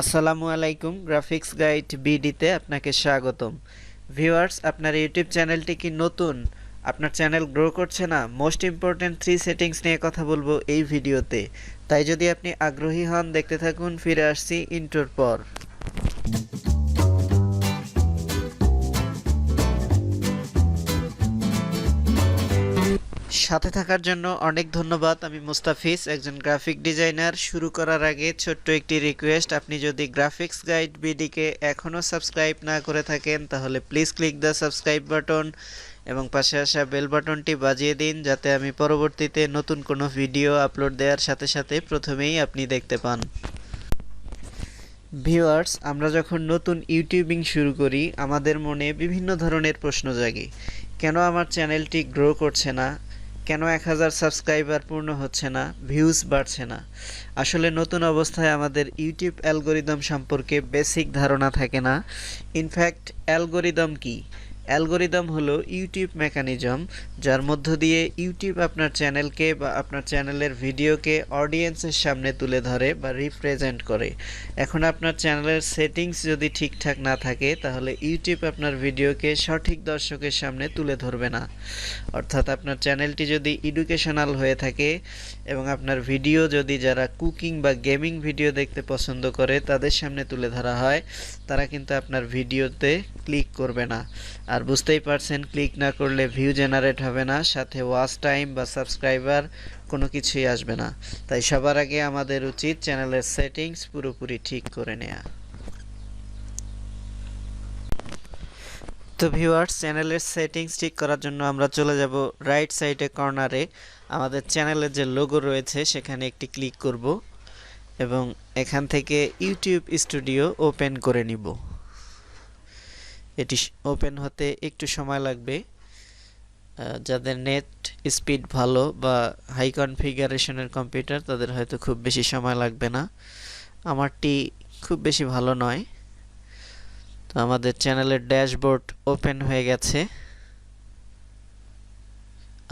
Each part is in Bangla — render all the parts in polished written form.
আসসালামু আলাইকুম গ্রাফিক্স গাইড বিডিতে আপনাকে স্বাগতম। ভিউয়ার্স, আপনার ইউটিউব চ্যানেলটি কি নতুন? আপনার চ্যানেল গ্রো করছে না? মোস্ট ইম্পর্ট্যান্ট 3 সেটিংস নিয়ে কথা বলবো এই ভিডিওতে। তাই যদি আপনি আগ্রহী হন, দেখতে থাকুন। ফিরে আসছি ইন্ট্রোর পর। সাথে থাকার জন্য অনেক ধন্যবাদ। আমি মুস্তাফিজ, একজন গ্রাফিক ডিজাইনার। শুরু করার আগে ছোট্ট একটি রিকোয়েস্ট, আপনি যদি গ্রাফিক্স গাইড বিডিকে এখনও সাবস্ক্রাইব না করে থাকেন তাহলে please click the subscribe button এবং পাশে আসা বেল বাটনটি বাজিয়ে দিন, যাতে আমি পরবর্তীতে নতুন কোনো ভিডিও আপলোড দেওয়ার সাথে সাথে প্রথমেই আপনি দেখতে পান। ভিউয়ার্স, আমরা যখন নতুন ইউটিউবিং শুরু করি আমাদের মনে বিভিন্ন ধরনের প্রশ্ন জাগে। কেন আমার চ্যানেলটি গ্রো করছে না? কেন 1000 সাবস্ক্রাইবার পূর্ণ হচ্ছে না? ভিউজ বাড়ছে না? আসলে নতুন অবস্থায় আমাদের ইউটিউব অ্যালগোরিদম সম্পর্কে বেসিক ধারণা থাকে না। ইনফ্যাক্ট অ্যালগোরিদম কি? অ্যালগোরিদম হলো ইউটিউব মেকানিজম, যার মধ্য দিয়ে ইউটিউব আপনার চ্যানেলকে বা আপনার চ্যানেলের ভিডিওকে অডিয়েন্সের সামনে তুলে ধরে বা রিপ্রেজেন্ট করে। এখন আপনার চ্যানেলের সেটিংস যদি ঠিকঠাক না থাকে তাহলে ইউটিউব আপনার ভিডিওকে সঠিক দর্শকের সামনে তুলে ধরবে না। অর্থাৎ আপনার চ্যানেলটি যদি এডুকেশনাল হয়ে থাকে এবং আপনার ভিডিও যদি যারা কুকিং বা গেমিং ভিডিও দেখতে পছন্দ করে তাদের সামনে তুলে ধরা হয়, তারা কিন্তু আপনার ভিডিওতে ক্লিক করবে না। আর বুঝতেই পারছেন, ক্লিক না করলে ভিউ জেনারেট হবে না, সাথে ওয়াচ টাইম বা সাবস্ক্রাইবার কোনো কিছুই আসবে না। তাই সবার আগে আমাদের উচিত চ্যানেলের সেটিংস পুরোপুরি ঠিক করে নেওয়া। তো ভিউয়ার্স, চ্যানেলের সেটিংস ঠিক করার জন্য আমরা চলে যাব রাইট সাইডে কর্নারে। আমাদের চ্যানেলের যে লোগো রয়েছে সেখানে একটি ক্লিক করব এবং এখান থেকে ইউটিউব স্টুডিও ওপেন করে নিব। এটি ওপেন হতে একটু সময় লাগবে। যাদের নেট স্পিড ভালো বা হাই কনফিগারেশনের কম্পিউটার তাদের হয়তো খুব বেশি সময় লাগবে না। আমারটি খুব বেশি ভালো নয়। তো আমাদের চ্যানেলের ড্যাশবোর্ড ওপেন হয়ে গেছে।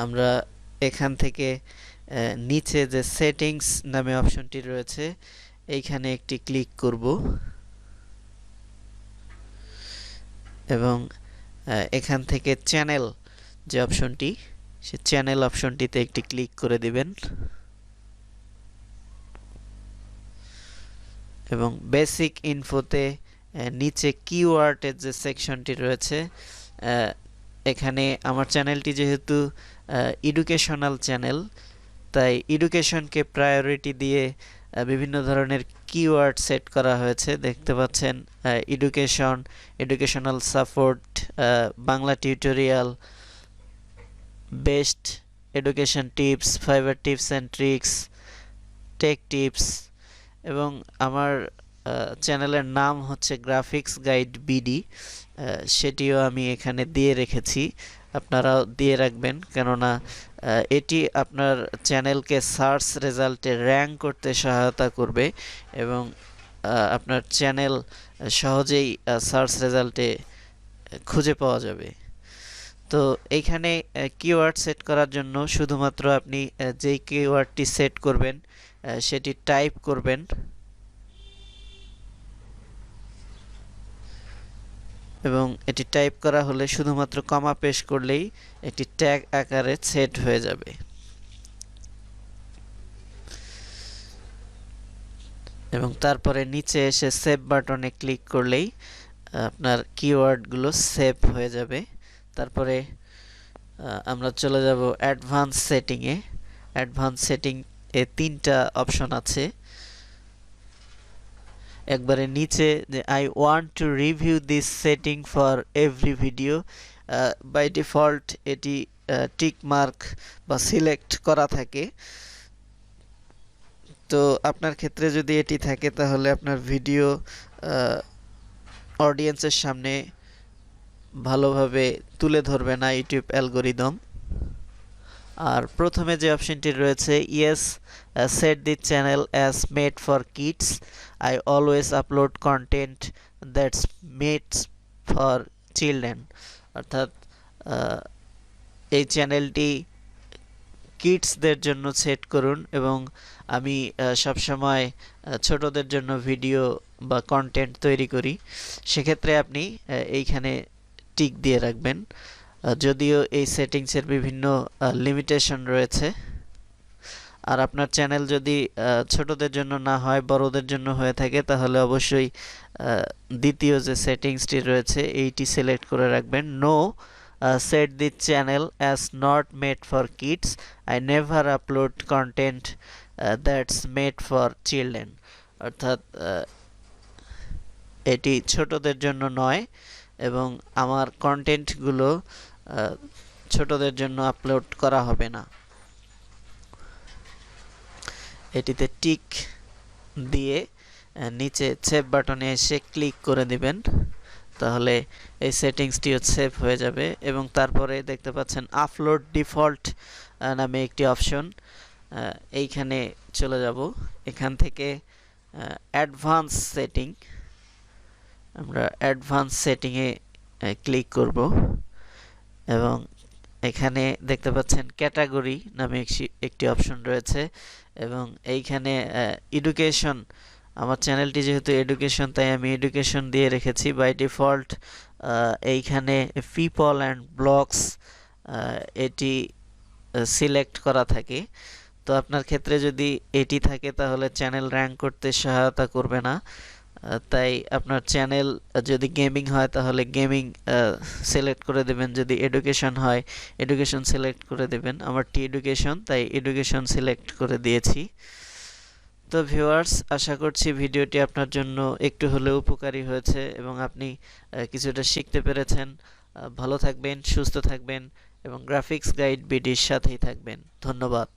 আমরা এখান থেকে নিচে যে সেটিংস নামে অপশনটি রয়েছে এইখানে একটি ক্লিক করব এবং এখান থেকে চ্যানেল যে অপশনটি, সে চ্যানেল অপশনটিতে একটি ক্লিক করে দিবেন এবং বেসিক ইনফোতে নিচে কিওয়ার্ডের যে সেকশনটি রয়েছে, এখানে আমার চ্যানেলটি যেহেতু এডুকেশনাল চ্যানেল, তাই এডুকেশনকে প্রায়োরিটি দিয়ে বিভিন্ন ধরনের কিওয়ার্ড সেট করা হয়েছে। দেখতে পাচ্ছেন education, educational support, Bangla tutorial, best education tips, fibre tips and tricks, take tips এবং আমার চ্যানেলের নাম হচ্ছে গ্রাফিক্স গাইড বিডি, সেটিও আমি এখানে দিয়ে রেখেছি। আপনারাও দিয়ে রাখবেন, কেননা এটি আপনার চ্যানেলকে সার্চ রেজাল্টে র্যাঙ্ক করতে সহায়তা করবে এবং আপনার চ্যানেল সহজেই সার্চ রেজাল্টে খুঁজে পাওয়া যাবে। তো এইখানে কিওয়ার্ড সেট করার জন্য শুধুমাত্র আপনি যেই কিওয়ার্ডটি সেট করবেন সেটি টাইপ করবেন এবং এটি টাইপ করা হলে শুধুমাত্র কমা পেস্ট করলেই একটি ট্যাগ আকারে সেট হয়ে যাবে এবং তারপরে নিচে এসে সেভ বাটনে ক্লিক করলেই আপনার কিওয়ার্ডগুলো সেভ হয়ে যাবে। তারপরে আমরা চলে যাব অ্যাডভান্স সেটিংয়ে। অ্যাডভান্স সেটিং এ 3টা অপশন আছে। একবারে নিচে যে I want to review this setting for every video, by default এটি টিক মার্ক বা সিলেক্ট করা থাকে। তো আপনার ক্ষেত্রে যদি এটি থাকে তাহলে আপনার ভিডিও অডিয়েন্সের সামনে ভালোভাবে তুলে ধরবে না ইউটিউব অ্যালগোরিদম। আর প্রথমে যে অপশনটি রয়েছে yes set the channel as made for kids, I always upload content that's made for children, অর্থাৎ এই চ্যানেলটি কিডসদের জন্য সেট করুন এবং আমি সবসময় ছোটদের জন্য ভিডিও বা কন্টেন্ট তৈরি করি, সেক্ষেত্রে আপনি এইখানে টিক দিয়ে রাখবেন। যদিও এই সেটিংসের বিভিন্ন লিমিটেশন রয়েছে, আর আপনার চ্যানেল যদি ছোটদের জন্য না হয়, বড়দের জন্য হয়ে থাকে, তাহলে অবশ্যই দ্বিতীয় যে সেটিংসটি রয়েছে এইটি সিলেক্ট করে রাখবেন। No, set the channel as not made for kids. I never upload content that's made for children. অর্থাৎ এটি ছোটদের জন্য নয় এবং আমার কন্টেন্টগুলো ছোটদের জন্য আপলোড করা হবে না। এটিতে টিক দিয়ে নিচে সেভ বাটনে এসে ক্লিক করে দিবেন, তাহলে এই সেটিংসটিও সেভ হয়ে যাবে। এবং তারপরে দেখতে পাচ্ছেন আপলোড ডিফল্ট নামে একটি অপশন, এইখানে চলে যাব। এখান থেকে অ্যাডভান্স সেটিং, আমরা অ্যাডভান্স সেটিংয়ে ক্লিক করব এবং এখানে দেখতে পাচ্ছেন ক্যাটাগরি নামে একটি অপশন রয়েছে এবং এইখানে এডুকেশন, আমার চ্যানেলটি যেহেতু এডুকেশন তাই আমি এডুকেশন দিয়ে রেখেছি বাই ডিফল্ট। এইখানে পিপল অ্যান্ড ব্লগস এটি সিলেক্ট করা থাকে, তো আপনার ক্ষেত্রে যদি এটি থাকে তাহলে চ্যানেল র্যাঙ্ক করতে সহায়তা করবে না। তাই আপনার চ্যানেল যদি গেমিং হয় তাহলে গেমিং সিলেক্ট করে দেবেন, যদি এডুকেশন হয় এডুকেশন সিলেক্ট করে দেবেন। আমারটি এডুকেশন তাই এডুকেশন সিলেক্ট করে দিয়েছি। তো ভিউয়ার্স, আশা করছি ভিডিওটি আপনার জন্য একটু হলেও উপকারী হয়েছে এবং আপনি কিছুটা শিখতে পেরেছেন। ভালো থাকবেন, সুস্থ থাকবেন এবং গ্রাফিক্স গাইড বিডির সাথেই থাকবেন। ধন্যবাদ।